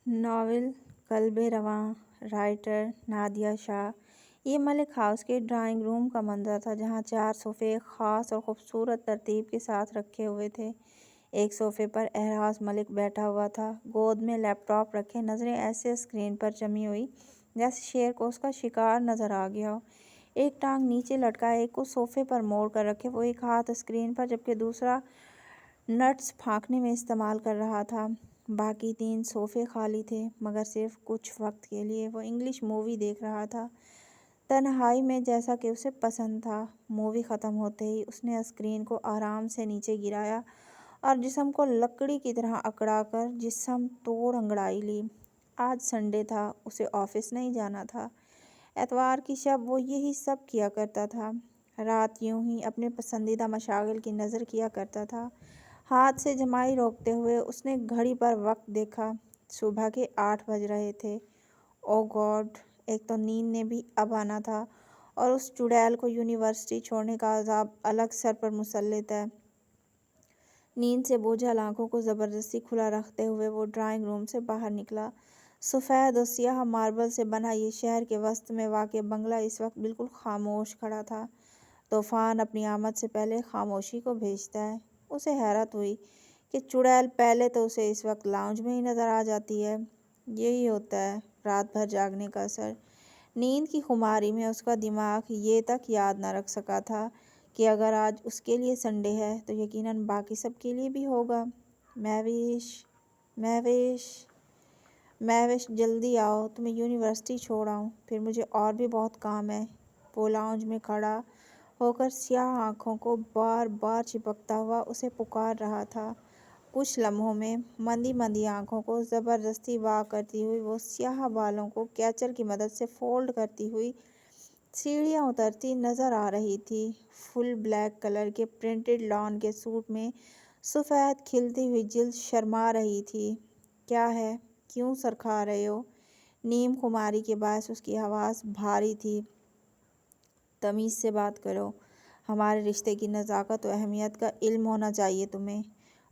Novel قلب رواں، writer Nadia شاہ۔ یہ ملک ہاؤس کے ڈرائنگ روم کا منظر تھا، جہاں 4 صوفے ایک خاص اور خوبصورت ترتیب کے ساتھ رکھے ہوئے تھے۔ ایک صوفے پر اہراز ملک بیٹھا ہوا تھا، گود میں لیپ ٹاپ رکھے، نظریں ایسے اسکرین پر جمی ہوئی جیسے شیر کو اس کا شکار نظر آ گیا ہو۔ ایک ٹانگ نیچے لٹکائے، ایک کو صوفے پر موڑ کر رکھے، وہ ایک ہاتھ اسکرین پر جبکہ دوسرا نٹس پھانکنے میں استعمال کر رہا تھا۔ باقی 3 صوفے خالی تھے، مگر صرف کچھ وقت کے لیے۔ وہ انگلش مووی دیکھ رہا تھا، تنہائی میں، جیسا کہ اسے پسند تھا۔ مووی ختم ہوتے ہی اس نے اسکرین کو آرام سے نیچے گرایا اور جسم کو لکڑی کی طرح اکڑا کر جسم توڑ انگڑائی لی۔ آج سنڈے تھا، اسے آفس نہیں جانا تھا۔ اتوار کی شب وہ یہی سب کیا کرتا تھا۔ رات یوں ہی اپنے پسندیدہ مشاغل کی نظر کیا کرتا تھا۔ ہاتھ سے جمائی روکتے ہوئے اس نے گھڑی پر وقت دیکھا۔ صبح کے 8 بج رہے تھے۔ او گاڈ! ایک تو نیند نے بھی اب آنا تھا اور اس چڑیل کو یونیورسٹی چھوڑنے کا عذاب الگ سر پر مسلط ہے۔ نیند سے بوجھل آنکھوں کو زبردستی کھلا رکھتے ہوئے وہ ڈرائنگ روم سے باہر نکلا۔ سفید و سیاہ ماربل سے بنا یہ شہر کے وسط میں واقع بنگلہ اس وقت بالکل خاموش کھڑا تھا۔ طوفان اپنی آمد سے پہلے خاموشی کو بھیجتا ہے۔ اسے حیرت ہوئی کہ چڑیل پہلے تو اسے اس وقت لاؤنج میں ہی نظر آ جاتی ہے۔ یہی ہوتا ہے رات بھر جاگنے کا اثر۔ نیند کی خماری میں اس کا دماغ یہ تک یاد نہ رکھ سکا تھا کہ اگر آج اس کے لیے سنڈے ہے تو یقیناً باقی سب کے لیے بھی ہوگا۔ مہوش، مہوش، مہوش، جلدی آؤ، تمہیں یونیورسٹی چھوڑ آؤں، پھر مجھے اور بھی بہت کام ہے۔ وہ لاؤنج میں کھڑا ہو کر سیاہ آنکھوں کو بار بار چپکتا ہوا اسے پکار رہا تھا۔ کچھ لمحوں میں مندی مندی آنکھوں کو زبردستی واک کرتی ہوئی وہ سیاہ بالوں کو کیچر کی مدد سے فولڈ کرتی ہوئی سیڑھیاں اترتی نظر آ رہی تھی۔ فل بلیک کلر کے پرنٹڈ لان کے سوٹ میں سفید کھلتی ہوئی جلد شرما رہی تھی۔ کیا ہے؟ کیوں سر کھا رہے ہو؟ نیم خماری کے باعث اس کی آواز بھاری تھی۔ تمیز سے بات کرو، ہمارے رشتے کی نزاکت و اہمیت کا علم ہونا چاہیے تمہیں۔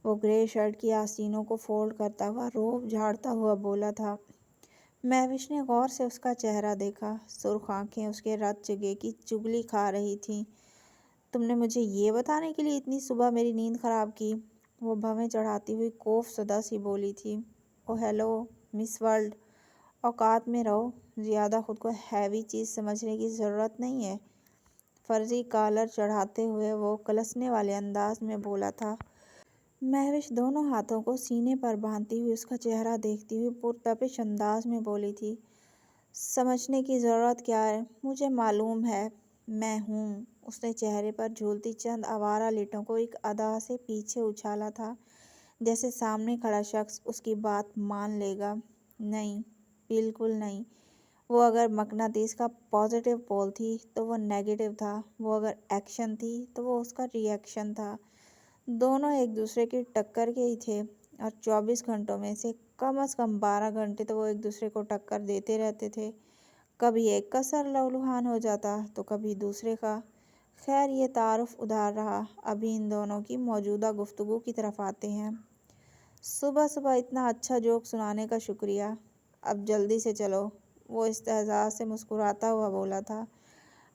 وہ گرے شرٹ کی آستینوں کو فولڈ کرتا ہوا روب جھاڑتا ہوا بولا تھا۔ مہوش نے غور سے اس کا چہرہ دیکھا۔ سرخ آنکھیں اس کے رت جگے کی چگلی کھا رہی تھیں۔ تم نے مجھے یہ بتانے کے لیے اتنی صبح میری نیند خراب کی؟ وہ بھویں چڑھاتی ہوئی کوف زدہ سی بولی تھی۔ او ہیلو مس ورلڈ، اوقات میں رہو، زیادہ خود کو ہیوی چیز سمجھنے کی ضرورت نہیں ہے۔ فرضی کالر چڑھاتے ہوئے وہ کلسنے والے انداز میں بولا تھا۔ مہوش دونوں ہاتھوں کو سینے پر باندھتی ہوئی اس کا چہرہ دیکھتی ہوئی پرتپش انداز میں بولی تھی۔ سمجھنے کی ضرورت کیا ہے؟ مجھے معلوم ہے، میں ہوں۔ اس نے چہرے پر جھولتی چند آوارہ لٹوں کو ایک ادا سے پیچھے اچھالا تھا، جیسے سامنے کھڑا شخص اس کی بات مان لے گا۔ نہیں، بالکل نہیں۔ وہ اگر مقناطیس کا پازیٹیو پول تھی تو وہ نیگیٹو تھا، وہ اگر ایکشن تھی تو وہ اس کا ری ایکشن تھا۔ دونوں ایک دوسرے کی ٹکر کے ہی تھے، اور 24 گھنٹوں میں سے کم از کم 12 گھنٹے تو وہ ایک دوسرے کو ٹکر دیتے رہتے تھے۔ کبھی ایک کا سر لہولہان ہو جاتا تو کبھی دوسرے کا۔ خیر یہ تعارف ادھار رہا، ابھی ان دونوں کی موجودہ گفتگو کی طرف آتے ہیں۔ صبح صبح اتنا اچھا جوک سنانے کا شکریہ، اب جلدی سے چلو، وہ استہزاء سے مسکراتا ہوا بولا تھا۔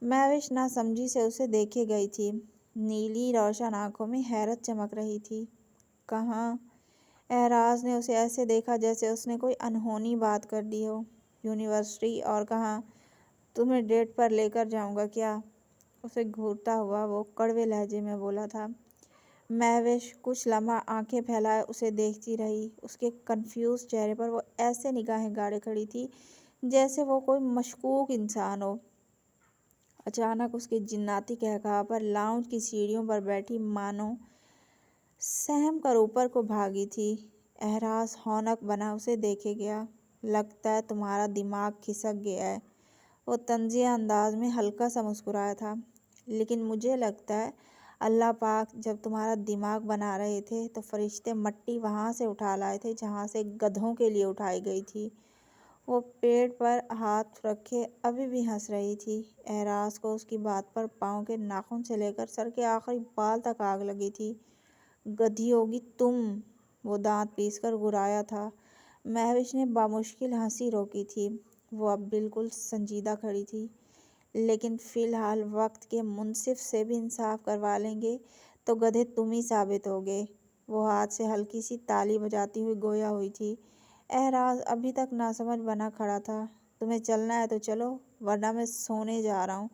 مہوش ناسمجھی سے اسے دیکھے گئی تھی۔ نیلی روشن آنکھوں میں حیرت چمک رہی تھی۔ کہاں؟ اہراز نے اسے ایسے دیکھا جیسے اس نے کوئی انہونی بات کر دی ہو۔ یونیورسٹی، اور کہاں؟ تمہیں ڈیٹ پر لے کر جاؤں گا کیا؟ اسے گھورتا ہوا وہ کڑوے لہجے میں بولا تھا۔ مہوش کچھ لمحہ آنکھیں پھیلائے اسے دیکھتی رہی۔ اس کے کنفیوز چہرے پر وہ ایسے نگاہیں گاڑے کھڑی تھی جیسے وہ کوئی مشکوک انسان ہو۔ اچانک اس کے جناتی قہقہا پر لاؤنج کی سیڑھیوں پر بیٹھی مانو سہم کر اوپر کو بھاگی تھی۔ اہراز ہونک بنا اسے دیکھے گیا۔ لگتا ہے تمہارا دماغ کھسک گیا ہے، وہ طنزیہ انداز میں ہلکا سا مسکرایا تھا۔ لیکن مجھے لگتا ہے اللہ پاک جب تمہارا دماغ بنا رہے تھے تو فرشتے مٹی وہاں سے اٹھا لائے تھے جہاں سے گدھوں کے لیے اٹھائی گئی تھی۔ وہ پیٹ پر ہاتھ رکھے ابھی بھی ہنس رہی تھی۔ اہراز کو اس کی بات پر پاؤں کے ناخن سے لے کر سر کے آخری بال تک آگ لگی تھی۔ گدھی ہوگی تم، وہ دانت پیس کر گرایا تھا۔ مہوش نے بامشکل ہنسی روکی تھی۔ وہ اب بالکل سنجیدہ کھڑی تھی۔ لیکن فی الحال وقت کے منصف سے بھی انصاف کروا لیں گے تو گدھے تم ہی ثابت ہوگے۔ وہ ہاتھ سے ہلکی سی تالی بجاتی ہوئی گویا ہوئی تھی۔ اعراز ابھی تک ناسمجھ بنا کھڑا تھا۔ تمہیں چلنا ہے تو چلو، ورنہ میں سونے جا رہا ہوں۔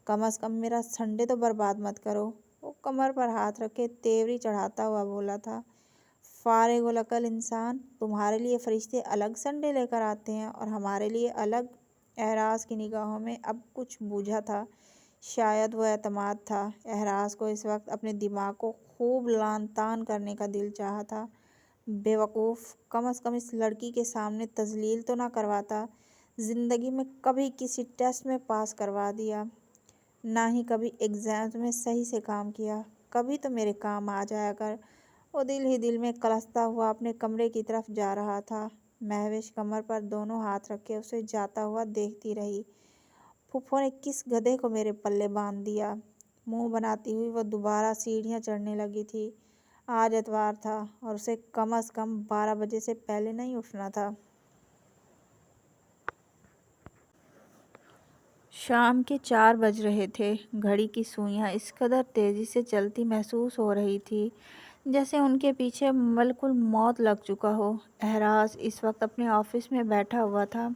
کم از کم میرا سنڈے تو برباد مت کرو۔ وہ کمر پر ہاتھ رکھے تیوری چڑھاتا ہوا بولا تھا۔ فارغ العقل انسان، تمہارے لیے فرشتے الگ سنڈے لے کر آتے ہیں اور ہمارے لیے الگ۔ اعراز کی نگاہوں میں اب کچھ بوجھا تھا، شاید وہ اعتماد تھا۔ اعراز کو اس وقت اپنے دماغ کو خوب لعن طعن کرنے کا دل چاہا تھا۔ بے وقوف، کم از کم اس لڑکی کے سامنے تذلیل تو نہ کرواتا۔ زندگی میں کبھی کسی ٹیسٹ میں پاس کروا دیا، نہ ہی کبھی ایگزامز میں صحیح سے کام کیا۔ کبھی تو میرے کام آ جایا کر۔ وہ دل ہی دل میں کلستا ہوا اپنے کمرے کی طرف جا رہا تھا۔ مہوش کمر پر دونوں ہاتھ رکھے اسے جاتا ہوا دیکھتی رہی۔ پھپھو نے کس گدھے کو میرے پلے باندھ دیا؟ منہ بناتی ہوئی وہ دوبارہ سیڑھیاں چڑھنے لگی تھی۔ آج اتوار تھا اور اسے کم از کم 12 بجے سے پہلے نہیں اٹھنا تھا۔ شام کے 4 بج رہے تھے۔ گھڑی کی سوئیاں اس قدر تیزی سے چلتی محسوس ہو رہی تھی جیسے ان کے پیچھے ملک الموت لگ چکا ہو۔ اعراز اس وقت اپنے آفس میں بیٹھا ہوا تھا۔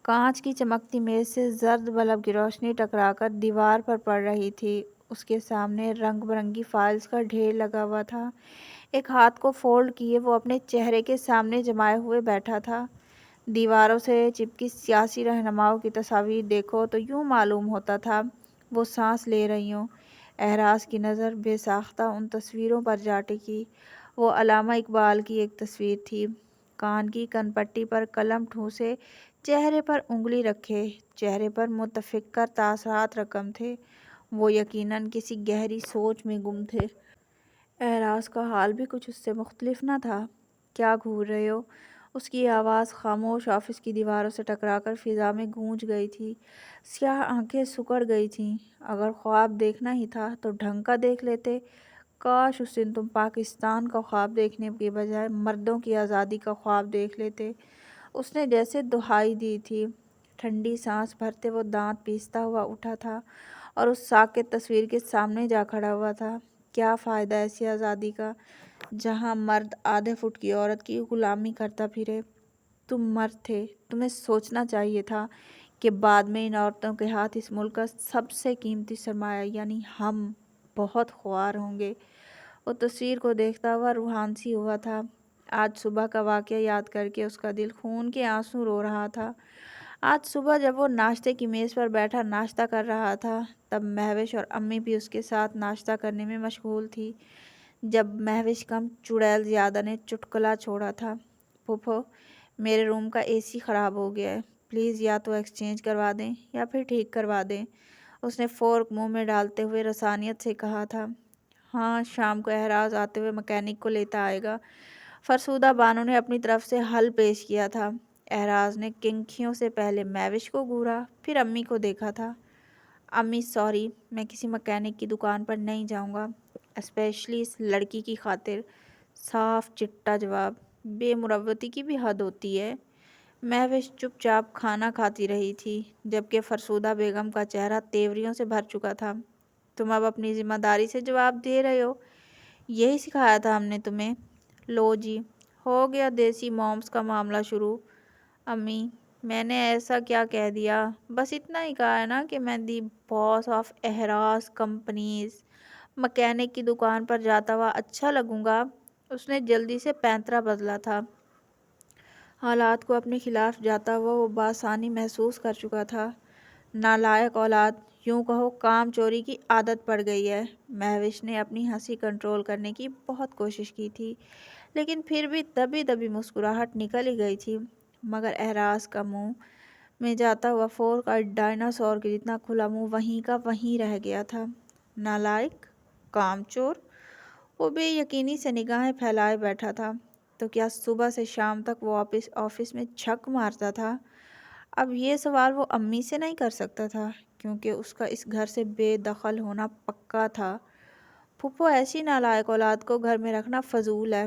کانچ کی چمکتی میز سے زرد بلب کی روشنی ٹکرا کر دیوار پر پڑ رہی تھی۔ اس کے سامنے رنگ برنگی فائلز کا ڈھیر لگا ہوا تھا۔ ایک ہاتھ کو فولڈ کیے وہ اپنے چہرے کے سامنے جمائے ہوئے بیٹھا تھا۔ دیواروں سے چپکی سیاسی رہنماؤں کی تصاویر دیکھو تو یوں معلوم ہوتا تھا وہ سانس لے رہی ہوں۔ اعراز کی نظر بے ساختہ ان تصویروں پر جا ٹکی۔ وہ علامہ اقبال کی ایک تصویر تھی۔ کان کی کن پٹی پر قلم ٹھونسے، چہرے پر انگلی رکھے، چہرے پر متفکر تاثرات رقم تھے۔ وہ یقیناً کسی گہری سوچ میں گم تھے۔ اعراز کا حال بھی کچھ اس سے مختلف نہ تھا۔ کیا گھور رہے ہو؟ اس کی آواز خاموش آفس کی دیواروں سے ٹکرا کر فضا میں گونج گئی تھی۔ سیاہ آنکھیں سکڑ گئی تھیں۔ اگر خواب دیکھنا ہی تھا تو ڈھنگ کا دیکھ لیتے۔ کاش اس دن تم پاکستان کا خواب دیکھنے کے بجائے مردوں کی آزادی کا خواب دیکھ لیتے۔ اس نے جیسے دہائی دی تھی۔ ٹھنڈی سانس بھرتے وہ دانت پیستا ہوا اٹھا تھا اور اس ساکت تصویر کے سامنے جا کھڑا ہوا تھا۔ کیا فائدہ ایسی آزادی کا جہاں مرد آدھے فٹ کی عورت کی غلامی کرتا پھرے؟ تم مرد تھے، تمہیں سوچنا چاہیے تھا کہ بعد میں ان عورتوں کے ہاتھ اس ملک کا سب سے قیمتی سرمایہ یعنی ہم بہت خوار ہوں گے۔ وہ تصویر کو دیکھتا ہوا روحان سی ہوا تھا۔ آج صبح کا واقعہ یاد کر کے اس کا دل خون کے آنسو رو رہا تھا۔ آج صبح جب وہ ناشتے کی میز پر بیٹھا ناشتہ کر رہا تھا تب مہوش اور امی بھی اس کے ساتھ ناشتہ کرنے میں مشغول تھی۔ جب مہوش کم چڑیل زیادہ نے چٹکلا چھوڑا تھا، پھپھو میرے روم کا اے سی خراب ہو گیا ہے، پلیز یا تو ایکسچینج کروا دیں یا پھر ٹھیک کروا دیں۔ اس نے فورک منہ میں ڈالتے ہوئے رسانیت سے کہا تھا۔ ہاں، شام کو اعراز آتے ہوئے مکینک کو لیتا آئے گا، فرسودہ بانو نے اپنی طرف سے حل پیش کیا تھا۔ اعراز نے کنکھیوں سے پہلے مہوش کو گھورا، پھر امی کو دیکھا تھا۔ امی سوری، میں کسی مکینک کی دکان پر نہیں جاؤں گا، اسپیشلی اس لڑکی کی خاطر۔ صاف چٹا جواب۔ بے مروتی کی بھی حد ہوتی ہے۔ مہوش چپ چاپ کھانا کھاتی رہی تھی جبکہ فرسودہ بیگم کا چہرہ تیوریوں سے بھر چکا تھا۔ تم اب اپنی ذمہ داری سے جواب دے رہے ہو، یہی سکھایا تھا ہم نے تمہیں۔ لو جی، ہو گیا دیسی مومس کا معاملہ شروع۔ امی، میں نے ایسا کیا کہہ دیا؟ بس اتنا ہی کہا ہے نا کہ میں دی باس آف اعراز کمپنیز، مکینک کی دکان پر جاتا ہوا اچھا لگوں گا۔ اس نے جلدی سے پینترا بدلا تھا۔ حالات کو اپنے خلاف جاتا ہوا وہ بآسانی محسوس کر چکا تھا۔ نالائق اولاد، یوں کہو کام چوری کی عادت پڑ گئی ہے۔ مہوش نے اپنی ہنسی کنٹرول کرنے کی بہت کوشش کی تھی لیکن پھر بھی دبی دبی مسکراہٹ نکل ہی گئی تھی۔ مگر اعراز کا منہ میں جاتا ہوا فورک اور ڈائناسور کے جتنا کھلا منہ وہیں کا وہیں رہ گیا تھا۔ نالائق؟ کام چور؟ وہ بے یقینی سے نگاہیں پھیلائے بیٹھا تھا۔ تو کیا صبح سے شام تک وہ آفس میں جھک مارتا تھا؟ اب یہ سوال وہ امی سے نہیں کر سکتا تھا کیونکہ اس کا اس گھر سے بے دخل ہونا پکا تھا۔ پھپھو ایسی نالائق اولاد کو گھر میں رکھنا فضول ہے۔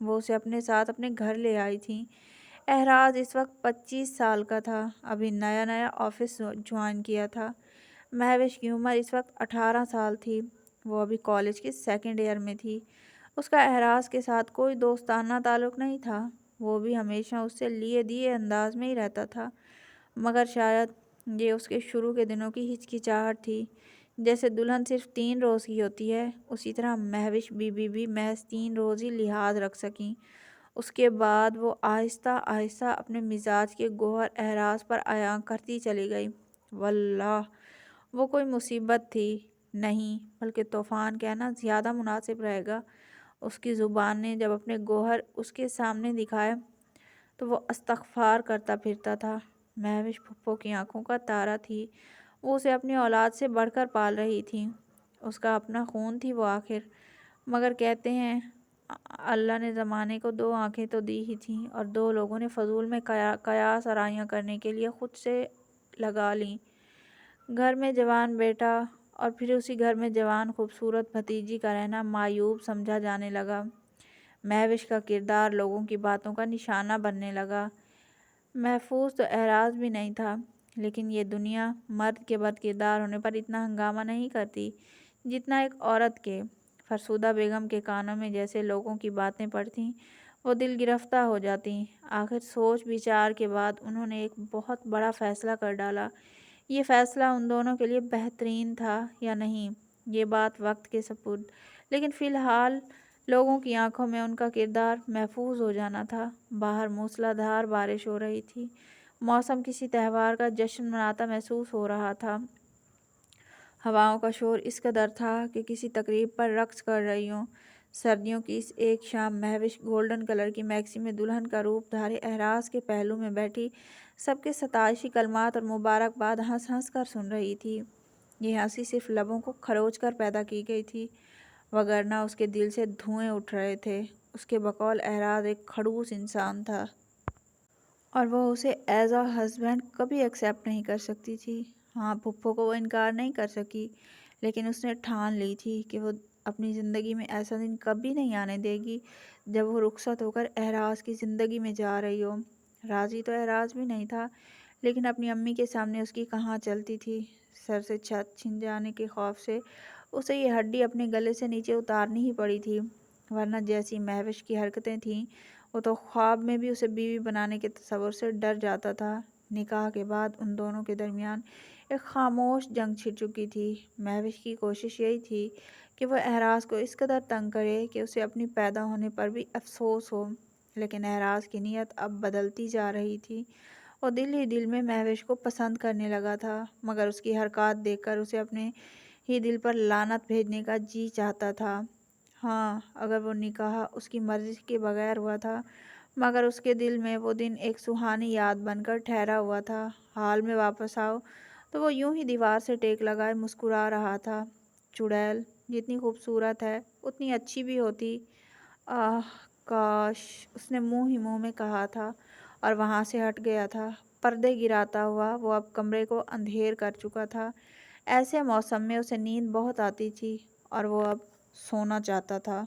وہ اسے اپنے ساتھ اپنے گھر لے آئی تھیں۔ احراز اس وقت 25 سال کا تھا، ابھی نیا نیا آفس جوائن کیا تھا۔ مہوش کی عمر اس وقت 18 سال تھی، وہ ابھی کالج کے سیکنڈ ایئر میں تھی۔ اس کا احراز کے ساتھ کوئی دوستانہ تعلق نہیں تھا، وہ بھی ہمیشہ اس سے لیے دیے انداز میں ہی رہتا تھا، مگر شاید یہ اس کے شروع کے دنوں کی ہچکچاہٹ تھی۔ جیسے دلہن صرف 3 روز کی ہوتی ہے، اسی طرح مہوش بی بی بھی محض 3 روز ہی لحاظ رکھ سکیں۔ اس کے بعد وہ آہستہ آہستہ اپنے مزاج کے گوہر احراز پر عیاں کرتی چلی گئی۔ واللہ وہ کوئی مصیبت تھی نہیں، بلکہ طوفان کہنا زیادہ مناسب رہے گا۔ اس کی زبان نے جب اپنے گوہر اس کے سامنے دکھائے تو وہ استغفار کرتا پھرتا تھا۔ مہوش پھپھو کی آنکھوں کا تارا تھی، وہ اسے اپنی اولاد سے بڑھ کر پال رہی تھی، اس کا اپنا خون تھی وہ آخر۔ مگر کہتے ہیں اللہ نے زمانے کو 2 آنکھیں تو دی ہی تھیں، اور 2 لوگوں نے فضول میں قیاس آرائیاں کرنے کے لیے خود سے لگا لیں۔ گھر میں جوان بیٹا اور پھر اسی گھر میں جوان خوبصورت بھتیجی کا رہنا معیوب سمجھا جانے لگا۔ مہوش کا کردار لوگوں کی باتوں کا نشانہ بننے لگا۔ محفوظ تو احراز بھی نہیں تھا، لیکن یہ دنیا مرد کے بد کردار ہونے پر اتنا ہنگامہ نہیں کرتی جتنا ایک عورت کے۔ فرسودہ بیگم کے کانوں میں جیسے لوگوں کی باتیں پڑتیں، وہ دل گرفتہ ہو جاتیں۔ آخر سوچ بچار کے بعد انہوں نے ایک بہت بڑا فیصلہ کر ڈالا۔ یہ فیصلہ ان دونوں کے لیے بہترین تھا یا نہیں، یہ بات وقت کے سپرد، لیکن فی الحال لوگوں کی آنکھوں میں ان کا کردار محفوظ ہو جانا تھا۔ باہر موسلا دھار بارش ہو رہی تھی، موسم کسی تہوار کا جشن مناتا محسوس ہو رہا تھا۔ ہواؤں کا شور اس قدر تھا کہ کسی تقریب پر رقص کر رہی ہوں۔ سردیوں کی اس ایک شام مہوش گولڈن کلر کی میکسی میں دلہن کا روپ دھارے احراز کے پہلو میں بیٹھی سب کے ستائشی کلمات اور مبارکباد ہنس ہنس کر سن رہی تھی۔ یہ ہنسی صرف لبوں کو کھروچ کر پیدا کی گئی تھی، وگرنہ اس کے دل سے دھوئیں اٹھ رہے تھے۔ اس کے بقول احراز ایک خڑوس انسان تھا، اور وہ اسے ایز اے ہسبینڈ کبھی ایکسیپٹ نہیں کر سکتی تھی۔ ہاں، پھپھو کو وہ انکار نہیں کر سکی، لیکن اس نے ٹھان لی تھی کہ وہ اپنی زندگی میں ایسا دن کبھی نہیں آنے دے گی جب وہ رخصت ہو کر احراز کی زندگی میں جا رہی ہو۔ راضی تو احراز بھی نہیں تھا، لیکن اپنی امی کے سامنے اس کی کہاں چلتی تھی۔ سر سے چھت چھن جانے کے خوف سے اسے یہ ہڈی اپنے گلے سے نیچے اتارنی ہی پڑی تھی، ورنہ جیسی مہوش کی حرکتیں تھیں وہ تو خواب میں بھی اسے بیوی بنانے کے تصور سے ڈر جاتا تھا۔ نکاح کے بعد ان دونوں کے درمیان ایک خاموش جنگ چھڑ چکی تھی۔ مہوش کی کوشش یہی تھی کہ وہ احراز کو اس قدر تنگ کرے کہ اسے اپنی پیدا ہونے پر بھی افسوس ہو، لیکن احراز کی نیت اب بدلتی جا رہی تھی۔ وہ دل ہی دل میں مہوش کو پسند کرنے لگا تھا، مگر اس کی حرکات دیکھ کر اسے اپنے ہی دل پر لعنت بھیجنے کا جی چاہتا تھا۔ ہاں، اگر وہ نکاح اس کی مرضی کے بغیر ہوا تھا، مگر اس کے دل میں وہ دن ایک سہانی یاد بن کر ٹھہرا ہوا تھا۔ حال میں واپس آؤ تو وہ یوں ہی دیوار سے ٹیک لگائے مسکرا رہا تھا۔ چڑیل جتنی خوبصورت ہے اتنی اچھی بھی ہوتی۔ آہ کاش، اس نے منہ ہی منہ میں کہا تھا اور وہاں سے ہٹ گیا تھا۔ پردے گراتا ہوا وہ اب کمرے کو اندھیر کر چکا تھا۔ ایسے موسم میں اسے نیند بہت آتی تھی اور وہ اب سونا چاہتا تھا۔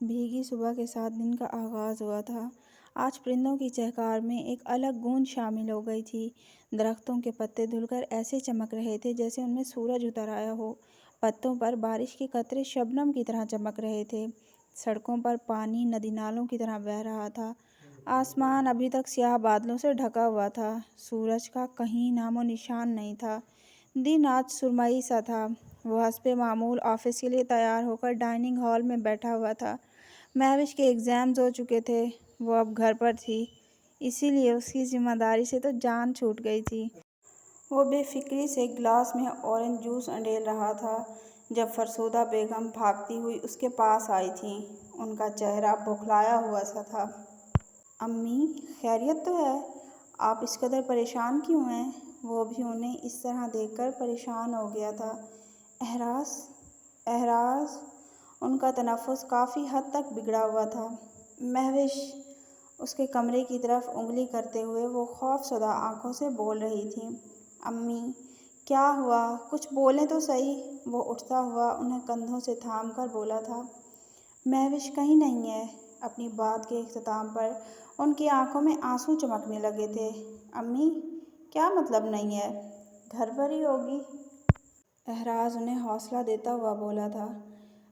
بھیگی صبح کے ساتھ دن کا آغاز ہوا تھا۔ آج پرندوں کی چہکار میں ایک الگ گونج شامل ہو گئی تھی۔ درختوں کے پتے دھل کر ایسے چمک رہے تھے جیسے ان میں سورج اتر آیا ہو۔ پتوں پر بارش کے قطرے شبنم کی طرح چمک رہے تھے۔ سڑکوں پر پانی ندی نالوں کی طرح بہہ رہا تھا۔ آسمان ابھی تک سیاہ بادلوں سے ڈھکا ہوا تھا، سورج کا کہیں نام و نشان نہیں تھا۔ دن آج سرمئی سا تھا۔ وہ حسب معمول آفس کے لیے تیار ہو کر ڈائننگ ہال میں بیٹھا ہوا تھا۔ مہوش کے ایگزامز ہو چکے تھے، وہ اب گھر پر تھی، اسی لیے اس کی ذمہ داری سے تو جان چھوٹ گئی تھی۔ وہ بے فکری سے ایک گلاس میں اورنج جوس انڈیل رہا تھا جب فرسودہ بیگم بھاگتی ہوئی اس کے پاس آئی تھیں۔ ان کا چہرہ بوکھلایا ہوا سا تھا۔ امی، خیریت تو ہے؟ آپ اس قدر پریشان کیوں ہیں؟ وہ بھی انہیں اس طرح دیکھ کر پریشان ہو گیا تھا۔ احراز، احراز، ان کا تنفس کافی حد تک بگڑا ہوا تھا۔ مہوش، اس کے کمرے کی طرف انگلی کرتے ہوئے وہ خوف زدہ آنکھوں سے بول رہی تھی۔ امی کیا ہوا؟ کچھ بولیں تو صحیح۔ وہ اٹھتا ہوا انہیں کندھوں سے تھام کر بولا تھا۔ مہوش کہیں نہیں ہے۔ اپنی بات کے اختتام پر ان کی آنکھوں میں آنسو چمکنے لگے تھے۔ امی کیا مطلب نہیں ہے؟ گھر پر ہی ہوگی۔ احراز انہیں حوصلہ دیتا ہوا بولا تھا۔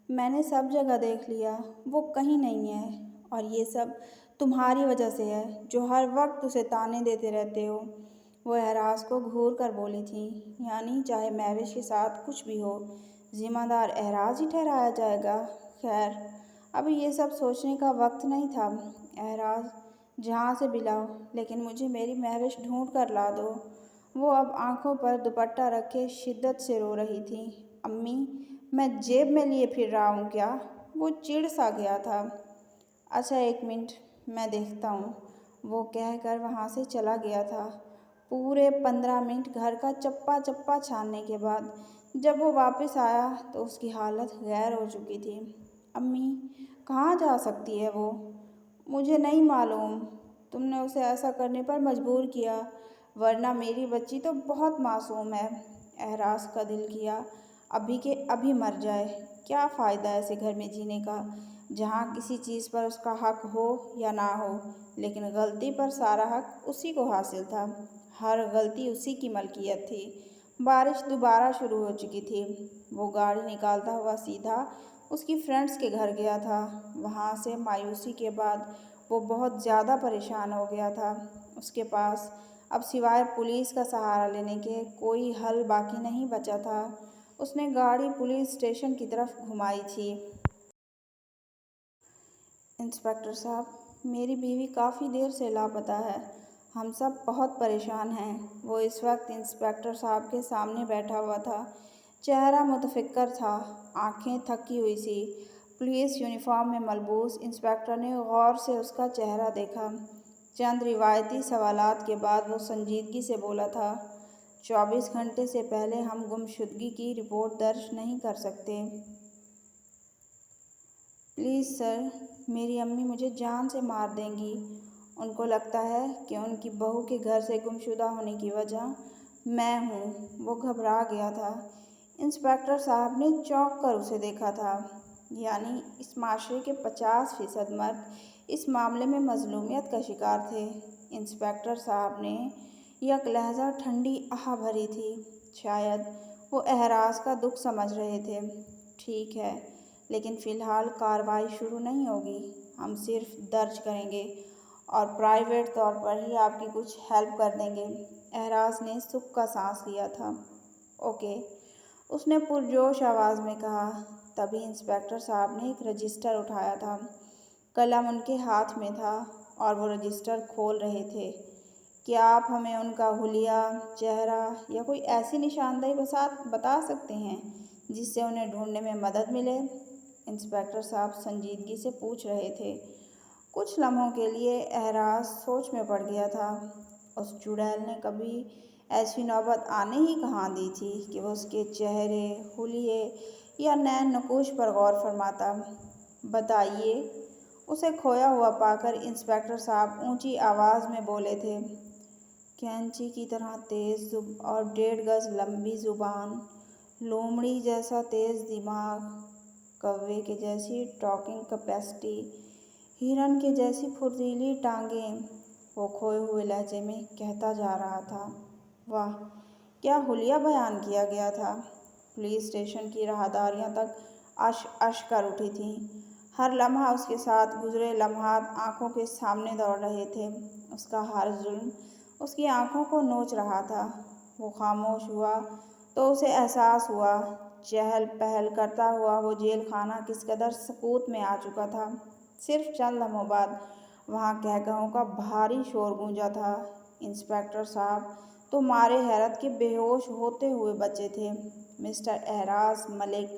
میں نے سب جگہ دیکھ لیا، وہ کہیں نہیں ہے، اور یہ سب تمہاری وجہ سے ہے جو ہر وقت اسے طعنے دیتے رہتے ہو۔ وہ احراز کو گھور کر بولی تھیں۔ یعنی چاہے مہوش کے ساتھ کچھ بھی ہو، ذمہ دار احراز ہی ٹھہرایا جائے گا۔ خیر، ابھی یہ سب سوچنے کا وقت نہیں تھا۔ احراز جہاں سے بھی لاؤ، لیکن مجھے میری مہوش ڈھونڈ کر لا دو۔ وہ اب آنکھوں پر دوپٹہ رکھے شدت سے رو رہی تھیں۔ امی میں جیب میں لیے پھر رہا ہوں کیا؟ وہ چڑ سا گیا تھا۔ اچھا 1 منٹ میں دیکھتا ہوں، وہ کہہ کر وہاں سے چلا گیا تھا۔ پورے 15 منٹ گھر کا چپا چپا چھاننے کے بعد جب وہ واپس آیا تو اس کی حالت غیر ہو چکی تھی۔ امی کہاں جا سکتی ہے وہ؟ مجھے نہیں معلوم، تم نے اسے ایسا کرنے پر مجبور کیا، ورنہ میری بچی تو بہت معصوم ہے۔ احراز کا دل کیا ابھی کے ابھی مر جائے۔ کیا فائدہ ایسے گھر میں جینے کا جہاں کسی چیز پر اس کا حق ہو یا نہ ہو، لیکن غلطی پر سارا حق اسی کو حاصل تھا، ہر غلطی اسی کی ملکیت تھی۔ بارش دوبارہ شروع ہو چکی تھی۔ وہ گاڑی نکالتا ہوا سیدھا اس کی فرینڈس کے گھر گیا تھا۔ وہاں سے مایوسی کے بعد وہ بہت زیادہ پریشان ہو گیا تھا۔ اس کے پاس اب سوائے پولیس کا سہارا لینے کے کوئی حل باقی نہیں بچا تھا۔ اس نے گاڑی پولیس اسٹیشن کی طرف گھمائی تھی۔ انسپکٹر صاحب، میری بیوی کافی دیر سے لاپتہ ہے، ہم سب بہت پریشان ہیں۔ وہ اس وقت انسپکٹر صاحب کے سامنے بیٹھا ہوا تھا۔ چہرہ متفکر تھا، آنکھیں تھکی ہوئی سی۔ پولیس یونیفارم میں ملبوس انسپکٹر نے غور سے اس کا چہرہ دیکھا۔ چند روایتی سوالات کے بعد وہ سنجیدگی سے بولا تھا۔ 24 گھنٹے سے پہلے ہم گمشدگی کی رپورٹ درج نہیں کر سکتے۔ پلیز سر، میری امی مجھے جان سے مار دیں گی۔ ان کو لگتا ہے کہ ان کی بہو کے گھر سے گمشدہ ہونے کی وجہ میں ہوں۔ وہ گھبرا گیا تھا۔ انسپکٹر صاحب نے چونک کر اسے دیکھا تھا۔ یعنی اس معاشرے کے 50% مرد اس معاملے میں مظلومیت کا شکار تھے۔ انسپکٹر صاحب نے یک لہجہ ٹھنڈی آہ بھری تھی۔ شاید وہ احراز کا دکھ سمجھ رہے تھے۔ ٹھیک ہے، لیکن فی الحال کارروائی شروع نہیں ہوگی۔ ہم صرف درج کریں گے اور پرائیویٹ طور پر ہی آپ کی کچھ ہیلپ کر دیں گے۔ احراز نے سکھ کا سانس لیا تھا۔ اوکے، اس نے پرجوش آواز میں کہا۔ تبھی انسپکٹر صاحب نے ایک رجسٹر اٹھایا تھا۔ قلم ان کے ہاتھ میں تھا اور وہ رجسٹر کھول رہے تھے۔ کیا آپ ہمیں ان کا حلیہ، چہرہ یا کوئی ایسی نشاندہی بتا سکتے ہیں جس سے انہیں ڈھونڈنے میں مدد ملے؟ انسپکٹر صاحب سنجیدگی سے پوچھ رہے تھے۔ کچھ لمحوں کے لیے احراز سوچ میں پڑ گیا تھا۔ اس چڑیل نے کبھی ایسی نوبت آنے ہی کہاں دی تھی کہ وہ اس کے چہرے، حلیے یا نین نقوش پر غور فرماتا۔ بتائیے، اسے کھویا ہوا پا کر انسپکٹر صاحب اونچی آواز میں بولے تھے۔ کینچی کی طرح تیز اور 1.5 گز لمبی زبان، لومڑی جیسا تیز دماغ، کوے کے جیسی ٹاکنگ کیپیسٹی، ہرن کے جیسی پھرتیلی ٹانگیں، وہ کھوئے ہوئے لہجے میں کہتا جا رہا تھا۔ واہ، کیا حلیہ بیان کیا گیا تھا! پولیس اسٹیشن کی راہداریاں تک اش اش کر اٹھی تھیں۔ ہر لمحہ اس کے ساتھ گزرے لمحات آنکھوں کے سامنے دوڑ رہے تھے۔ اس کا ہر ظلم اس کی آنکھوں کو نوچ رہا تھا۔ وہ خاموش ہوا تو اسے احساس ہوا، چہل پہل کرتا ہوا وہ جیل خانہ کس قدر سکوت میں آ چکا تھا۔ صرف چند لمحوں بعد وہاں قہقہوں کا بھاری شور گونجا تھا۔ انسپکٹر صاحب تو مارے حیرت کے بے ہوش ہوتے ہوئے بچے تھے۔ مسٹر احراز ملک،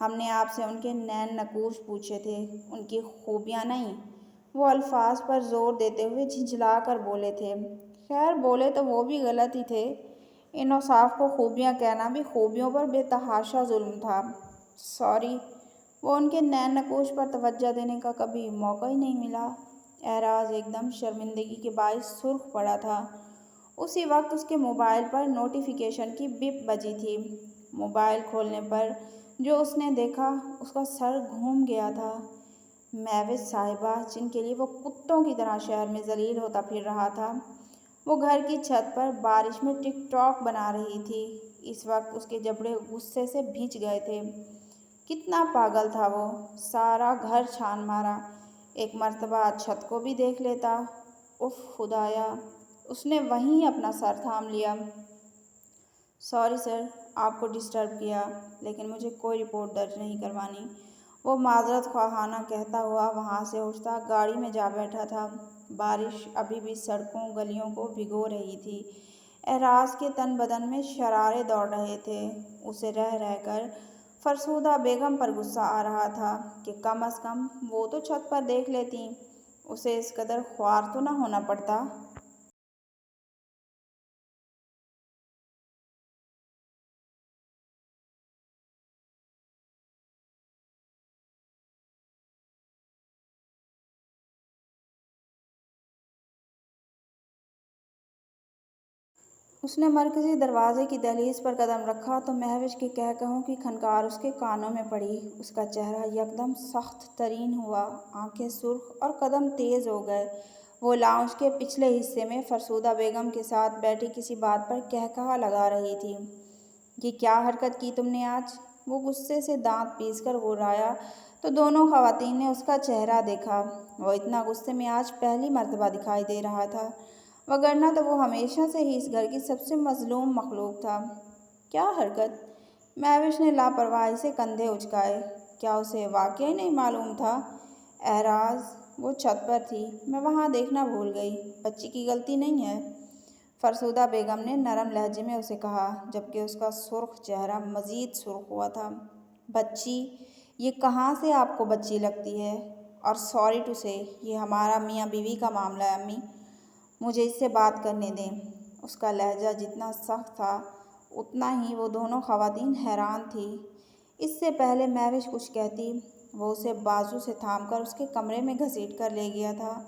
ہم نے آپ سے ان کے نین نقوش پوچھے تھے، ان کی خوبیاں نہیں۔ وہ الفاظ پر زور دیتے ہوئے جھنجھلا کر بولے تھے۔ خیر، بولے تو وہ بھی غلط ہی تھے۔ ان اوصاف کو خوبیاں کہنا بھی خوبیوں پر بے تحاشا ظلم تھا۔ سوری، وہ ان کے نین نقوش پر توجہ دینے کا کبھی موقع ہی نہیں ملا۔ احراز ایک دم شرمندگی کے باعث سرخ پڑا تھا۔ اسی وقت اس کے موبائل پر نوٹیفیکیشن کی بپ بجی تھی۔ موبائل کھولنے پر جو اس نے دیکھا اس کا سر گھوم گیا تھا۔ مہوش صاحبہ، جن کے لیے وہ کتوں کی طرح شہر میں ذلیل ہوتا پھر رہا تھا، وہ گھر کی چھت پر بارش میں ٹک ٹاک بنا رہی تھی۔ اس وقت اس کے جبڑے غصے سے بھیج گئے تھے۔ کتنا پاگل تھا وہ، سارا گھر چھان مارا، ایک مرتبہ چھت کو بھی دیکھ لیتا۔ اف خدایا، اس نے وہیں اپنا سر تھام لیا۔ سوری سر، آپ کو ڈسٹرب کیا، لیکن مجھے کوئی رپورٹ درج نہیں کروانی، وہ معذرت خواہانہ کہتا ہوا وہاں سے اٹھتا گاڑی میں جا بیٹھا تھا۔ بارش ابھی بھی سڑکوں گلیوں کو بھگو رہی تھی۔ اعراز کے تن بدن میں شرارے دوڑ رہے تھے۔ اسے رہ رہ کر فرسودہ بیگم پر غصہ آ رہا تھا کہ کم از کم وہ تو چھت پر دیکھ لیتیں، اسے اس قدر خوار تو نہ ہونا پڑتا۔ اس نے مرکزی دروازے کی دہلیز پر قدم رکھا تو مہوش کے کہکہوں کی کھنکار اس کے کانوں میں پڑی۔ اس کا چہرہ یکدم سخت ترین ہوا، آنکھیں سرخ اور قدم تیز ہو گئے۔ وہ لاؤنج کے پچھلے حصے میں فرسودہ بیگم کے ساتھ بیٹھی کسی بات پر کہکہا لگا رہی تھی۔ یہ کیا حرکت کی تم نے آج؟ وہ غصے سے دانت پیس کر گھبرایا تو دونوں خواتین نے اس کا چہرہ دیکھا۔ وہ اتنا غصے میں آج پہلی مرتبہ دکھائی دے رہا تھا، وگرنہ تو وہ ہمیشہ سے ہی اس گھر کی سب سے مظلوم مخلوق تھا۔ کیا حرکت؟ مہوش نے لاپرواہی سے کندھے اچکائے۔ کیا اسے واقعی نہیں معلوم تھا؟ اعراز، وہ چھت پر تھی، میں وہاں دیکھنا بھول گئی، بچی کی غلطی نہیں ہے، فرسودہ بیگم نے نرم لہجے میں اسے کہا، جبکہ اس کا سرخ چہرہ مزید سرخ ہوا تھا۔ بچی؟ یہ کہاں سے آپ کو بچی لگتی ہے؟ اور سوری ٹو سے، یہ ہمارا میاں بیوی کا معاملہ ہے امی، مجھے اس سے بات کرنے دیں۔ اس کا لہجہ جتنا سخت تھا اتنا ہی وہ دونوں خواتین حیران تھیں۔ اس سے پہلے مہوش کچھ کہتی، وہ اسے بازو سے تھام کر اس کے کمرے میں گھسیٹ کر لے گیا تھا۔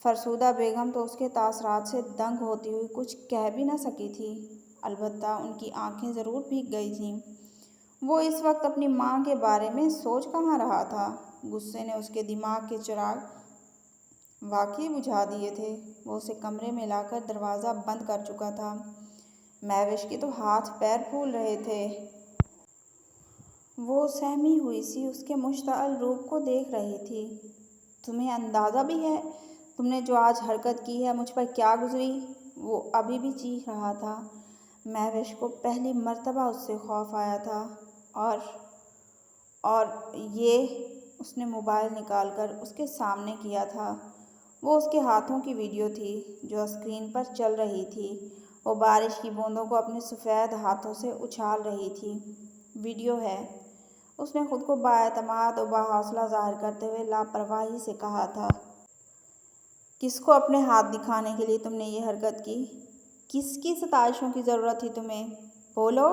فرسودہ بیگم تو اس کے تاثرات سے دنگ ہوتی ہوئی کچھ کہہ بھی نہ سکی تھی، البتہ ان کی آنکھیں ضرور بھیگ گئی تھیں۔ وہ اس وقت اپنی ماں کے بارے میں سوچ کہاں رہا تھا؟ غصے نے اس کے دماغ کے چراغ واقعی بجھا دیے تھے۔ وہ اسے کمرے میں لا کر دروازہ بند کر چکا تھا۔ مہوش کے تو ہاتھ پیر پھول رہے تھے۔ وہ سہمی ہوئی سی اس کے مشتعل روپ کو دیکھ رہی تھی۔ تمہیں اندازہ بھی ہے تم نے جو آج حرکت کی ہے مجھ پر کیا گزری؟ وہ ابھی بھی چیخ رہا تھا۔ مہوش کو پہلی مرتبہ اس سے خوف آیا تھا۔ اور یہ، اس نے موبائل نکال کر اس کے سامنے کیا تھا۔ وہ اس کے ہاتھوں کی ویڈیو تھی جو اسکرین پر چل رہی تھی۔ وہ بارش کی بوندوں کو اپنے سفید ہاتھوں سے اچھال رہی تھی۔ ویڈیو ہے، اس نے خود کو بااعتماد و باحوصلہ ظاہر کرتے ہوئے لاپرواہی سے کہا تھا۔ کس کو اپنے ہاتھ دکھانے کے لیے تم نے یہ حرکت کی؟ کس کی ستائشوں کی ضرورت تھی تمہیں؟ بولو۔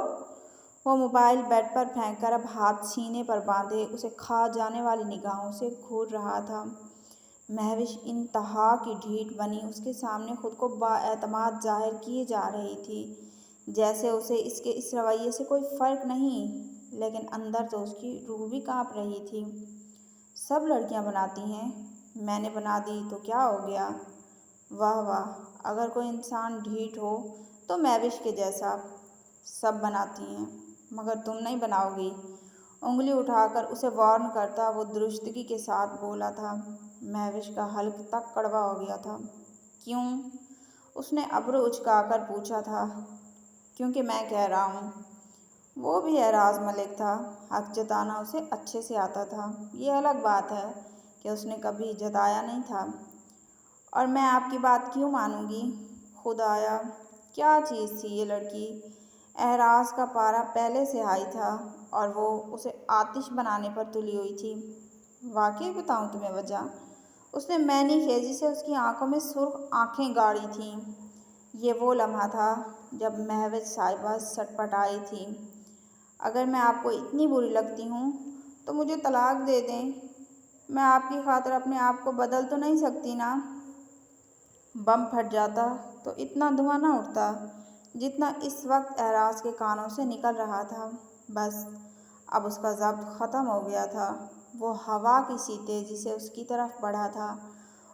وہ موبائل بیڈ پر پھینک کر اب ہاتھ سینے پر باندھے اسے کھا جانے والی نگاہوں سے گھور رہا تھا۔ مہوش انتہا کی ڈھیٹ بنی اس کے سامنے خود کو بااعتماد ظاہر کیے جا رہی تھی، جیسے اسے اس کے اس رویے سے کوئی فرق نہیں، لیکن اندر تو اس کی روح بھی کانپ رہی تھی۔ سب لڑکیاں بناتی ہیں، میں نے بنا دی تو کیا ہو گیا؟ واہ واہ، اگر کوئی انسان ڈھیٹ ہو تو مہوش کے جیسا۔ سب بناتی ہیں، مگر تم نہیں بناؤ گی، انگلی اٹھا کر اسے وارن کرتا وہ درستگی کے ساتھ بولا تھا۔ مہوش کا حلق تک کڑوا ہو گیا تھا۔ کیوں؟ اس نے ابرو اچکا کر پوچھا تھا۔ کیونکہ میں کہہ رہا ہوں۔ وہ بھی اعراز ملک تھا، حق جتانا اسے اچھے سے آتا تھا، یہ الگ بات ہے کہ اس نے کبھی جتایا نہیں تھا۔ اور میں آپ کی بات کیوں مانوں گی؟ خدایا، کیا چیز تھی یہ لڑکی؟ اعراز کا پارا پہلے سے ہائی تھا اور وہ اسے آتش بنانے پر تلی ہوئی تھی۔ واقعی بتاؤں تمہیں وجہ؟ اس نے معنی خیزی سے اس کی آنکھوں میں سرخ آنکھیں گاڑی تھیں۔ یہ وہ لمحہ تھا جب مہوش صاحبہ سٹپٹائی تھی۔ اگر میں آپ کو اتنی بری لگتی ہوں تو مجھے طلاق دے دیں، میں آپ کی خاطر اپنے آپ کو بدل تو نہیں سکتی نا؟ بم پھٹ جاتا تو اتنا دھواں نہ اٹھتا جتنا اس وقت اعراز کے کانوں سے نکل رہا تھا۔ بس اب اس کا ضبط ختم ہو گیا تھا۔ وہ ہوا کی سی تیزی سے اس کی طرف بڑھا تھا۔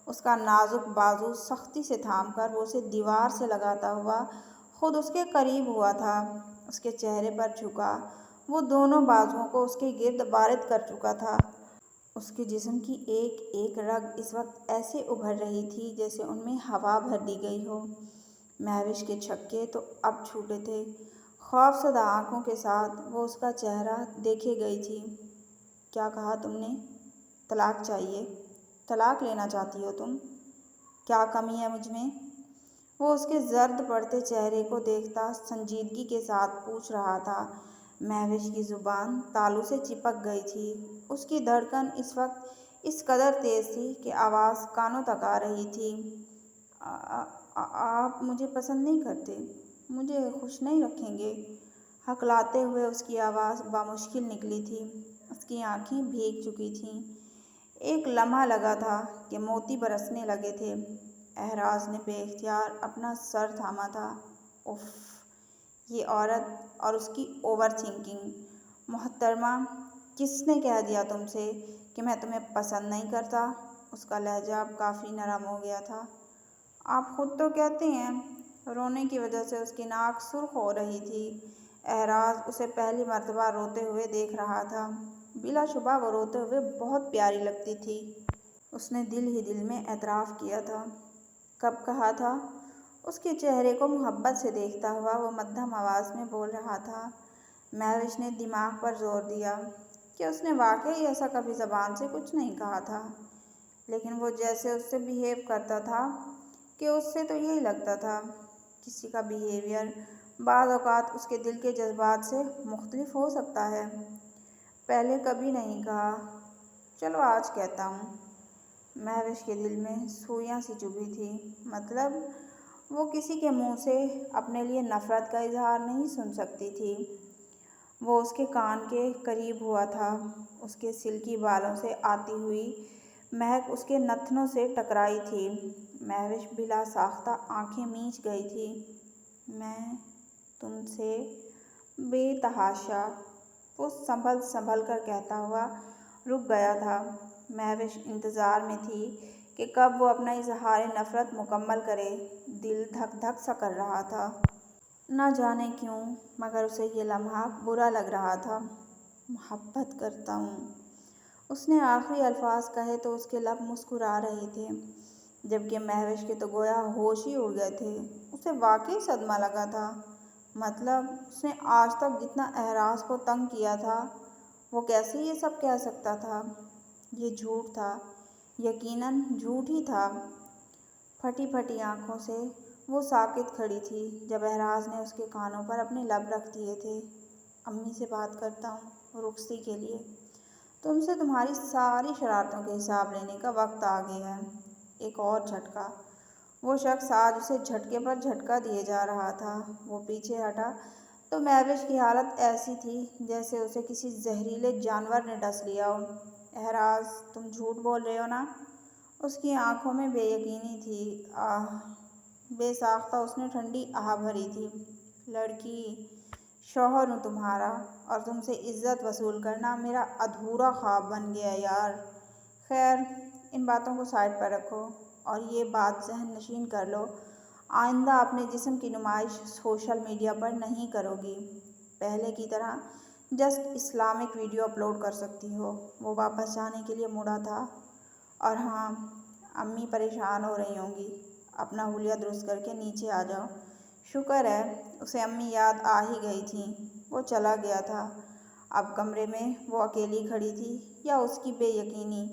اس کا نازک بازو سختی سے تھام کر وہ اسے دیوار سے لگاتا ہوا خود اس کے قریب ہوا تھا۔ اس کے چہرے پر جھکا وہ دونوں بازوؤں کو اس کے گرد وارد کر چکا تھا۔ اس کے جسم کی ایک ایک رگ اس وقت ایسے ابھر رہی تھی جیسے ان میں ہوا بھر دی گئی ہو۔ مہوش کے چھکے تو اب چھوٹے تھے۔ خوف زدہ آنکھوں کے ساتھ وہ اس کا چہرہ دیکھے گئی تھی۔ کیا کہا تم نے؟ طلاق چاہیے؟ طلاق لینا چاہتی ہو تم؟ کیا کمی ہے مجھ میں؟ وہ اس کے زرد پڑتے چہرے کو دیکھتا سنجیدگی کے ساتھ پوچھ رہا تھا۔ مہوش کی زبان تالو سے چپک گئی تھی۔ اس کی دھڑکن اس وقت اس قدر تیز تھی کہ آواز کانوں تک آ رہی تھی۔ آپ مجھے پسند نہیں کرتے، مجھے خوش نہیں رکھیں گے؟ ہکلاتے ہوئے اس کی آواز بامشکل نکلی تھی۔ اس کی آنکھیں بھیگ چکی تھیں۔ ایک لمحہ لگا تھا کہ موتی برسنے لگے تھے۔ اعراز نے بے اختیار اپنا سر تھاما تھا۔ اف، یہ عورت اور اس کی اوور تھنکنگ۔ محترمہ، کس نے کہہ دیا تم سے کہ میں تمہیں پسند نہیں کرتا؟ اس کا لہجہ اب کافی نرم ہو گیا تھا۔ آپ خود تو کہتے ہیں۔ رونے کی وجہ سے اس کی ناک سرخ ہو رہی تھی۔ اعراز اسے پہلی مرتبہ روتے ہوئے دیکھ رہا تھا۔ بلا شبہ وہ روتے ہوئے بہت پیاری لگتی تھی۔ اس نے دل ہی دل میں اعتراف کیا تھا۔ کب کہا تھا؟ اس کے چہرے کو محبت سے دیکھتا ہوا وہ مدھم آواز میں بول رہا تھا۔ مہوش نے دماغ پر زور دیا کہ اس نے واقعی ایسا کبھی زبان سے کچھ نہیں کہا تھا، لیکن وہ جیسے اس سے بیہیو کرتا تھا کہ اس سے تو یہی لگتا تھا۔ کسی کا بیہیویئر بعض اوقات اس کے دل کے جذبات سے مختلف ہو سکتا ہے۔ پہلے کبھی نہیں کہا، چلو آج کہتا ہوں۔ مہوش کے دل میں سوئیاں سی چبھی تھی۔ مطلب وہ کسی کے منہ سے اپنے لیے نفرت کا اظہار نہیں سن سکتی تھی۔ وہ اس کے کان کے قریب ہوا تھا۔ اس کے سلکی بالوں سے آتی ہوئی مہک اس کے نتنوں سے ٹکرائی تھی۔ مہوش بلا ساختہ آنکھیں میچ گئی تھی۔ میں تم سے بے تحاشا، وہ سنبھل سنبھل کر کہتا ہوا رک گیا تھا۔ مہوش انتظار میں تھی کہ کب وہ اپنا اظہار نفرت مکمل کرے۔ دل دھک دھک سا کر رہا تھا۔ نہ جانے کیوں مگر اسے یہ لمحہ برا لگ رہا تھا۔ محبت کرتا ہوں۔ اس نے آخری الفاظ کہے تو اس کے لب مسکرا رہے تھے، جبکہ مہوش کے تو گویا ہوش ہی اڑ گئے تھے۔ اسے واقعی صدمہ لگا تھا۔ مطلب اس نے آج تک جتنا اعراز کو تنگ کیا تھا وہ کیسے یہ سب کہہ سکتا تھا؟ یہ جھوٹ تھا، یقیناً جھوٹ ہی تھا۔ پھٹی پھٹی آنکھوں سے وہ ساکت کھڑی تھی جب اعراز نے اس کے کانوں پر اپنے لب رکھ دیے تھے۔ امی سے بات کرتا ہوں رخصتی کے لیے۔ تم سے تمہاری ساری شرارتوں کے حساب لینے کا وقت آ گیا ہے۔ ایک اور جھٹکا۔ وہ شخص آج اسے جھٹکے پر جھٹکا دیے جا رہا تھا۔ وہ پیچھے ہٹا تو مہوش کی حالت ایسی تھی جیسے اسے کسی زہریلے جانور نے ڈس لیا ہو۔ اعراز، تم جھوٹ بول رہے ہو نا؟ اس کی آنکھوں میں بے یقینی تھی۔ آہ! بے ساختہ اس نے ٹھنڈی آہ بھری تھی۔ لڑکی، شوہر ہوں تمہارا، اور تم سے عزت وصول کرنا میرا ادھورا خواب بن گیا یار۔ خیر، ان باتوں کو سائڈ پر رکھو اور یہ بات ذہن نشین کر لو، آئندہ اپنے جسم کی نمائش سوشل میڈیا پر نہیں کرو گی۔ پہلے کی طرح جسٹ اسلامک ویڈیو اپلوڈ کر سکتی ہو۔ وہ واپس جانے کے لیے مڑا تھا۔ اور ہاں، امی پریشان ہو رہی ہوں گی، اپنا حلیہ درست کر کے نیچے آ جاؤ۔ شکر ہے اسے امی یاد آ ہی گئی تھیں۔ وہ چلا گیا تھا۔ اب کمرے میں وہ اکیلی کھڑی تھی یا اس کی بے یقینی؟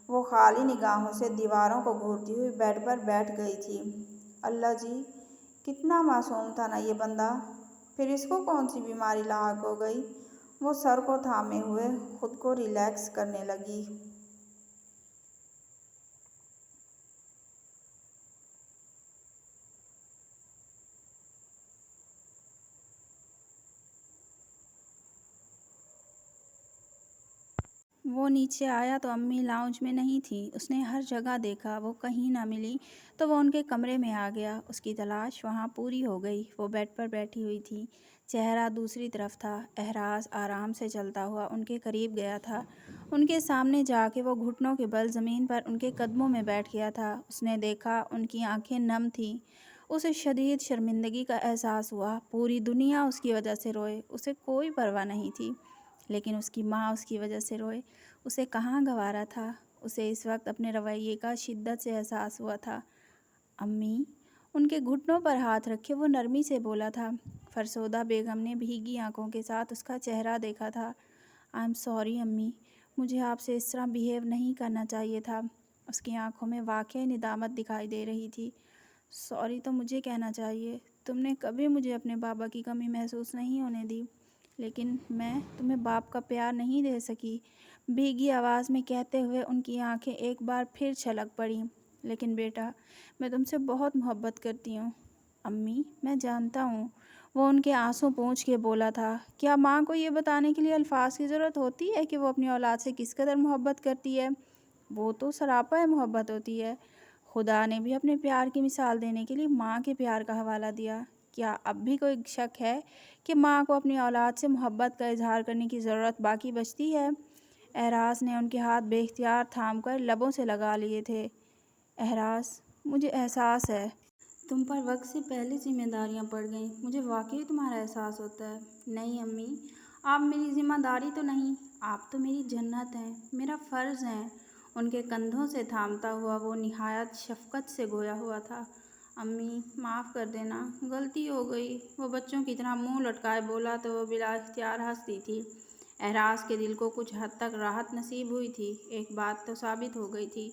وہ خالی نگاہوں سے دیواروں کو گھورتی ہوئی بیڈ پر بیٹھ گئی تھی۔ اللہ جی، کتنا معصوم تھا نا یہ بندہ، پھر اس کو کون سی بیماری لاحق ہو گئی؟ وہ سر کو تھامے ہوئے خود کو ریلیکس کرنے لگی۔ وہ نیچے آیا تو امی لاؤنج میں نہیں تھی۔ اس نے ہر جگہ دیکھا، وہ کہیں نہ ملی تو وہ ان کے کمرے میں آ گیا۔ اس کی تلاش وہاں پوری ہو گئی۔ وہ بیڈ پر بیٹھی ہوئی تھی، چہرہ دوسری طرف تھا۔ احراز آرام سے چلتا ہوا ان کے قریب گیا تھا۔ ان کے سامنے جا کے وہ گھٹنوں کے بل زمین پر ان کے قدموں میں بیٹھ گیا تھا۔ اس نے دیکھا ان کی آنکھیں نم تھیں۔ اسے شدید شرمندگی کا احساس ہوا۔ پوری دنیا اس کی وجہ سے روئے، اسے کوئی پرواہ نہیں تھی، لیکن اس کی ماں اس کی وجہ سے روئے، اسے کہاں گوارا تھا۔ اسے اس وقت اپنے رویے کا شدت سے احساس ہوا تھا۔ امی، ان کے گھٹنوں پر ہاتھ رکھے وہ نرمی سے بولا تھا۔ فرسودہ بیگم نے بھیگی آنکھوں کے ساتھ اس کا چہرہ دیکھا تھا۔ آئی ایم سوری امی، مجھے آپ سے اس طرح بیہیو نہیں کرنا چاہیے تھا۔ اس کی آنکھوں میں واقعی ندامت دکھائی دے رہی تھی۔ سوری تو مجھے کہنا چاہیے، تم نے کبھی مجھے اپنے بابا کی کمی محسوس نہیں ہونے دی، لیکن میں تمہیں باپ کا پیار نہیں دے سکی، بھیگی آواز میں کہتے ہوئے ان کی آنکھیں ایک بار پھر چھلک پڑیں۔ لیکن بیٹا، میں تم سے بہت محبت کرتی ہوں۔ امی، میں جانتا ہوں، وہ ان کے آنسوں پونچھ کے بولا تھا۔ کیا ماں کو یہ بتانے کے لیے الفاظ کی ضرورت ہوتی ہے کہ وہ اپنی اولاد سے کس قدر محبت کرتی ہے؟ وہ تو سراپا محبت ہوتی ہے۔ خدا نے بھی اپنے پیار کی مثال دینے کے لیے ماں کے پیار کا حوالہ دیا۔ کیا اب بھی کوئی شک ہے کہ ماں کو اپنی اولاد سے محبت کا اظہار کرنے کی ضرورت باقی بچتی ہے؟ احراز نے ان کے ہاتھ بے اختیار تھام کر لبوں سے لگا لیے تھے۔ احراز، مجھے احساس ہے تم پر وقت سے پہلے ذمہ داریاں پڑ گئیں۔ مجھے واقعی تمہارا احساس ہوتا ہے۔ نہیں امی، آپ میری ذمہ داری تو نہیں، آپ تو میری جنت ہیں، میرا فرض ہیں۔ ان کے کندھوں سے تھامتا ہوا وہ نہایت شفقت سے گویا ہوا تھا۔ امی، معاف کر دینا، غلطی ہو گئی۔ وہ بچوں کی طرح منہ لٹکائے بولا تو وہ بلا اختیار ہنستی تھی۔ احراز کے دل کو کچھ حد تک راحت نصیب ہوئی تھی۔ ایک بات تو ثابت ہو گئی تھی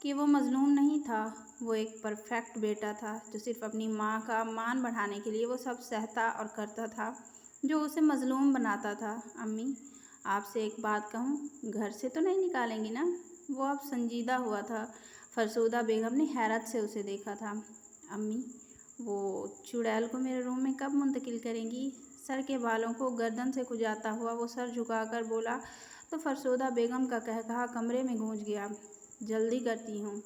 کہ وہ مظلوم نہیں تھا۔ وہ ایک پرفیکٹ بیٹا تھا جو صرف اپنی ماں کا مان بڑھانے کے لیے وہ سب سہتا اور کرتا تھا جو اسے مظلوم بناتا تھا۔ امی، آپ سے ایک بات کہوں، گھر سے تو نہیں نکالیں گی نا؟ وہ اب سنجیدہ ہوا تھا۔ فرسودہ بیگم نے حیرت سے اسے دیکھا تھا۔ امی، وہ چڑیل کو میرے روم میں کب منتقل کریں گی؟ سر کے بالوں کو گردن سے کھجاتا ہوا وہ سر جھکا کر بولا تو فرسودہ بیگم کا قہقہا کمرے میں گونج گیا۔ جلدی کرتی ہوں۔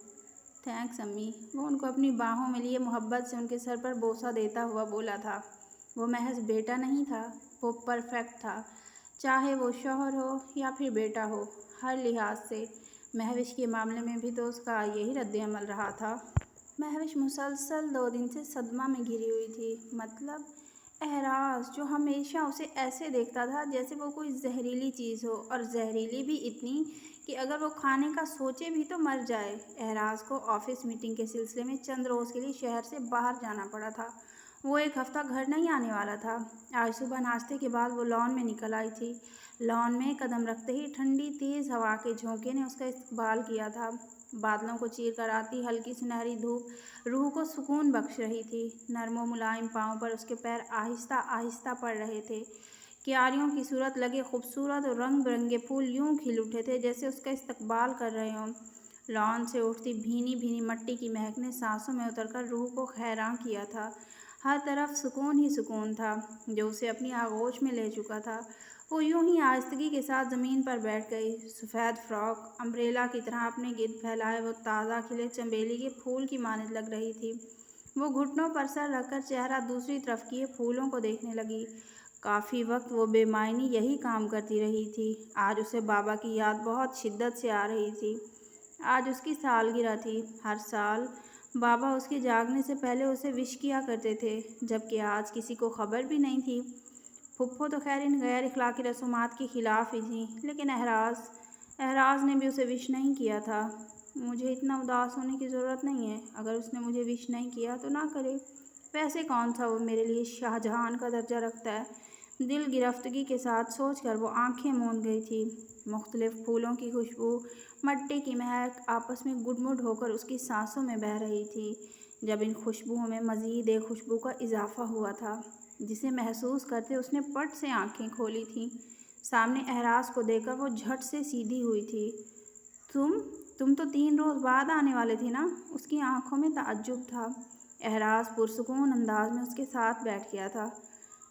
تھینکس امی، وہ ان کو اپنی باہوں میں لیے محبت سے ان کے سر پر بوسہ دیتا ہوا بولا تھا۔ وہ محض بیٹا نہیں تھا، وہ پرفیکٹ تھا، چاہے وہ شوہر ہو یا پھر بیٹا ہو، ہر لحاظ سے۔ مہوش کے معاملے میں بھی تو اس کا یہی رد عمل رہا تھا۔ مہوش مسلسل 2 دن سے صدمہ میں گھری ہوئی تھی۔ مطلب احراز، جو ہمیشہ اسے ایسے دیکھتا تھا جیسے وہ کوئی زہریلی چیز ہو، اور زہریلی بھی اتنی کہ اگر وہ کھانے کا سوچے بھی تو مر جائے۔ احراز کو آفس میٹنگ کے سلسلے میں چند روز کے لیے شہر سے باہر جانا پڑا تھا۔ وہ 1 ہفتہ گھر نہیں آنے والا تھا۔ آج صبح ناشتے کے بعد وہ لان میں نکل آئی تھی۔ لان میں قدم رکھتے ہی ٹھنڈی تیز ہوا کے جھونکے نے اس کا استقبال کیا تھا۔ بادلوں کو چیر کر آتی ہلکی سنہری دھوپ روح کو سکون بخش رہی تھی۔ نرم و ملائم پاؤں پر اس کے پیر آہستہ آہستہ پڑ رہے تھے۔ کیاریوں کی صورت لگے خوبصورت اور رنگ برنگے پھول یوں کھل اٹھے تھے جیسے اس کا استقبال کر رہے ہوں۔ لان سے اٹھتی بھینی بھینی مٹی کی مہک نے سانسوں میں اتر کر روح کو حیراں کیا تھا۔ ہر طرف سکون ہی سکون تھا جو اسے اپنی آغوش میں لے چکا تھا۔ وہ یوں ہی آہستگی کے ساتھ زمین پر بیٹھ گئی۔ سفید فراک امبریلا کی طرح اپنے گرد پھیلائے وہ تازہ کھلے چنبیلی کے پھول کی مانند لگ رہی تھی۔ وہ گھٹنوں پر سر رکھ کر چہرہ دوسری طرف کیے پھولوں کو دیکھنے لگی۔ کافی وقت وہ بے معنی یہی کام کرتی رہی تھی۔ آج اسے بابا کی یاد بہت شدت سے آ رہی تھی۔ آج اس کی سالگرہ تھی۔ ہر سال بابا اس کے جاگنے سے پہلے اسے وش کیا کرتے تھے، جبکہ آج کسی کو خبر بھی نہیں تھی۔ پھپھو تو خیر ان غیر اخلاقی رسومات کے خلاف ہی تھیں، لیکن احراز نے بھی اسے وش نہیں کیا تھا۔ مجھے اتنا اداس ہونے کی ضرورت نہیں ہے، اگر اس نے مجھے وش نہیں کیا تو نہ کرے۔ ویسے کون سا وہ میرے لیے شاہجہان کا درجہ رکھتا ہے؟ دل گرفتگی کے ساتھ سوچ کر وہ آنکھیں موند گئی تھی۔ مختلف پھولوں کی خوشبو، مٹی کی مہک آپس میں گڈ مڈ ہو کر اس کی سانسوں میں بہہ رہی تھی۔ جب ان خوشبوؤں میں مزید ایک خوشبو کا اضافہ ہوا تھا جسے محسوس کرتے اس نے پٹ سے آنکھیں کھولی تھیں۔ سامنے احراز کو دیکھ کر وہ جھٹ سے سیدھی ہوئی تھی۔ تم تو 3 روز بعد آنے والے تھے نا؟ اس کی آنکھوں میں تعجب تھا۔ احراز پرسکون انداز میں اس کے ساتھ بیٹھ گیا تھا۔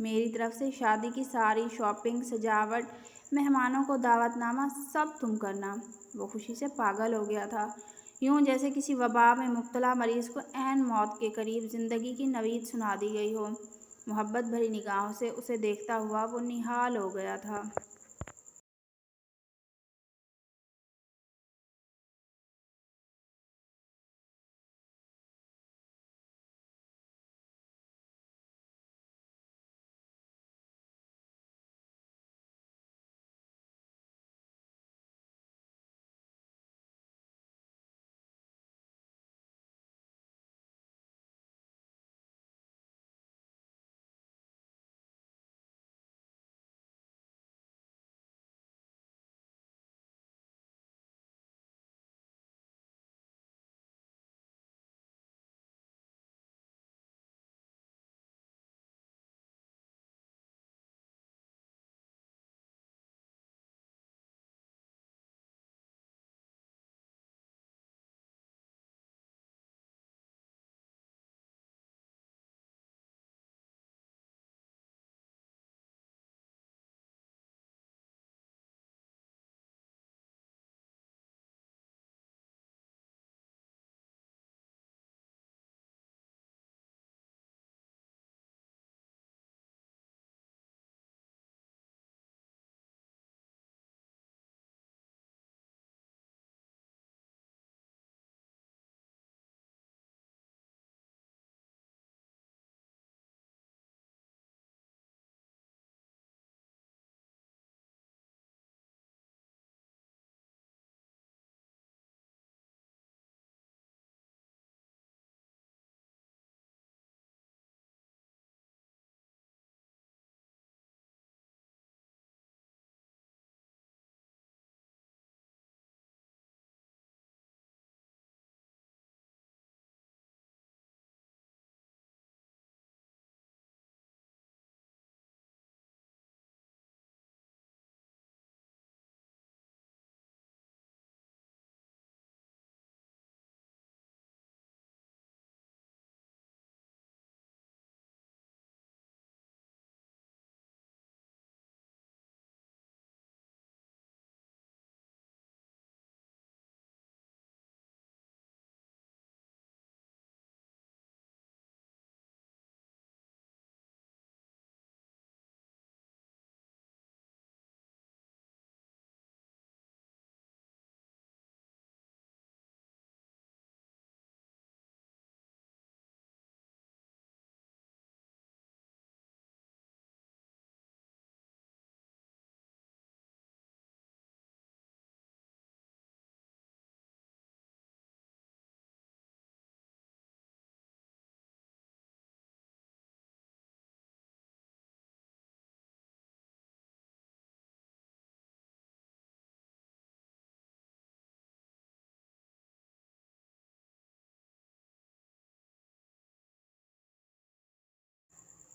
میری طرف سے شادی کی ساری شاپنگ، سجاوٹ، مہمانوں کو دعوت نامہ سب تم کرنا۔ وہ خوشی سے پاگل ہو گیا تھا، یوں جیسے کسی وبا میں مبتلا مریض کو عین موت کے قریب زندگی کی نوید سنا دی گئی ہو۔ محبت بھری نگاہوں سے اسے دیکھتا ہوا وہ نہال ہو گیا تھا۔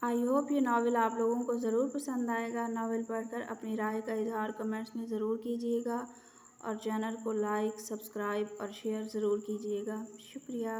آئی ہوپ یہ ناول آپ لوگوں کو ضرور پسند آئے گا۔ ناول پڑھ کر اپنی رائے کا اظہار کمنٹس میں ضرور کیجیے گا اور چینل کو لائک، سبسکرائب اور شیئر ضرور کیجیے گا۔ شکریہ۔